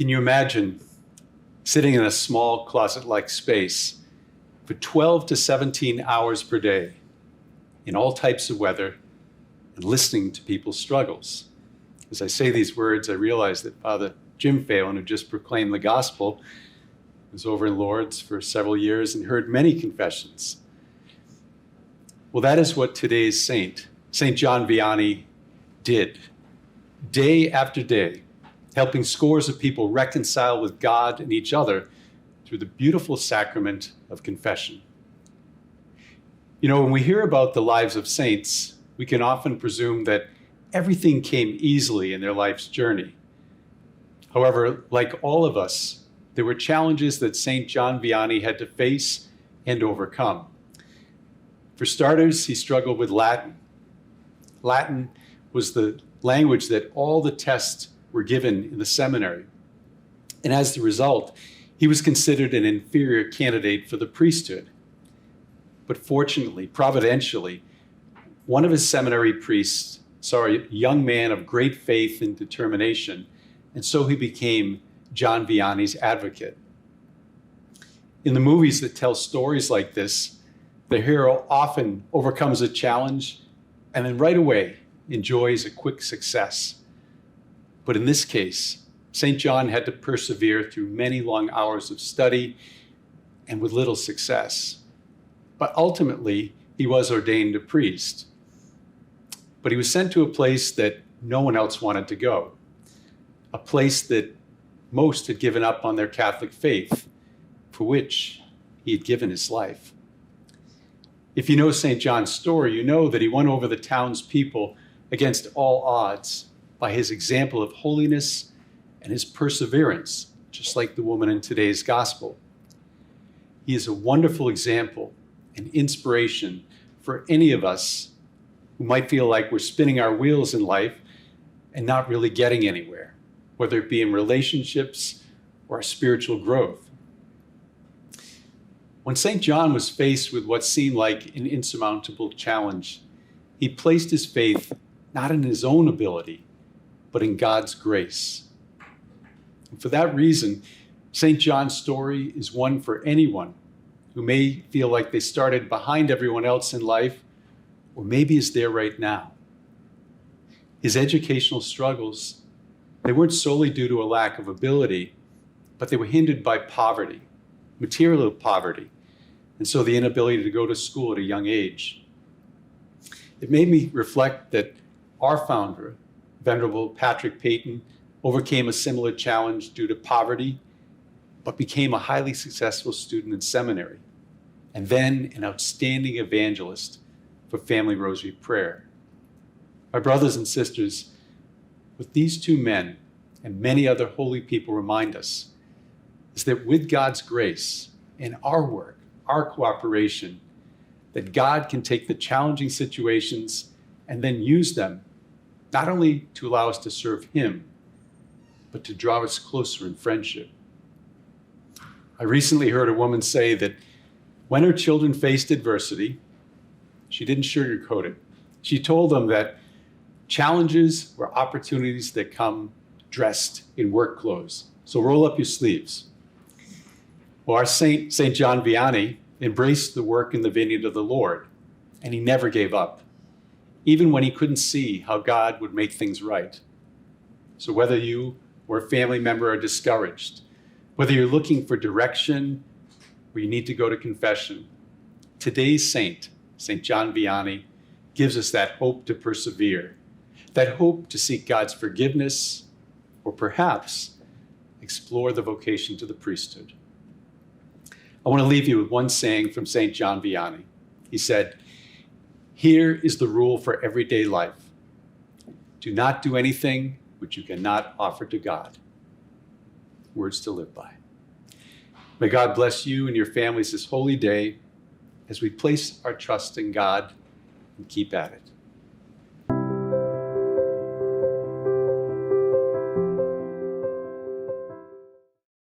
Can you imagine sitting in a small closet-like space for 12 to 17 hours per day in all types of weather and listening to people's struggles? As I say these words, I realize that Father Jim Phelan, who just proclaimed the gospel, was over in Lourdes for several years and heard many confessions. Well, that is what today's saint, St. John Vianney, did, day after day, helping scores of people reconcile with God and each other through the beautiful sacrament of confession. You know, when we hear about the lives of saints, we can often presume that everything came easily in their life's journey. However, like all of us, there were challenges that St. John Vianney had to face and overcome. For starters, he struggled with Latin. Latin was the language that all the tests were given in the seminary. And as the result, he was considered an inferior candidate for the priesthood. But fortunately, providentially, one of his seminary priests saw a young man of great faith and determination, and so he became John Vianney's advocate. In the movies that tell stories like this, the hero often overcomes a challenge and then right away enjoys a quick success. But in this case, St. John had to persevere through many long hours of study and with little success. But ultimately, he was ordained a priest. But he was sent to a place that no one else wanted to go, a place that most had given up on their Catholic faith, for which he had given his life. If you know St. John's story, you know that he won over the townspeople against all odds by his example of holiness and his perseverance, just like the woman in today's gospel. He is a wonderful example and inspiration for any of us who might feel like we're spinning our wheels in life and not really getting anywhere, whether it be in relationships or our spiritual growth. When St. John was faced with what seemed like an insurmountable challenge, he placed his faith not in his own ability, but in God's grace. And for that reason, St. John's story is one for anyone who may feel like they started behind everyone else in life, or maybe is there right now. His educational struggles, they weren't solely due to a lack of ability, but they were hindered by poverty, material poverty, and so the inability to go to school at a young age. It made me reflect that our founder, Venerable Patrick Peyton, overcame a similar challenge due to poverty, but became a highly successful student in seminary, and then an outstanding evangelist for Family Rosary Prayer. My brothers and sisters, what these two men and many other holy people remind us is that with God's grace and our work, our cooperation, that God can take the challenging situations and then use them not only to allow us to serve Him, but to draw us closer in friendship. I recently heard a woman say that when her children faced adversity, she didn't sugarcoat it. She told them that challenges were opportunities that come dressed in work clothes. So roll up your sleeves. Well, our St. John Vianney embraced the work in the vineyard of the Lord, and he never gave up, even when he couldn't see how God would make things right. So whether you or a family member are discouraged, whether you're looking for direction or you need to go to confession, today's saint, St. John Vianney, gives us that hope to persevere, that hope to seek God's forgiveness, or perhaps explore the vocation to the priesthood. I want to leave you with one saying from St. John Vianney. He said, "Here is the rule for everyday life. Do not do anything which you cannot offer to God." Words to live by. May God bless you and your families this holy day as we place our trust in God and keep at it.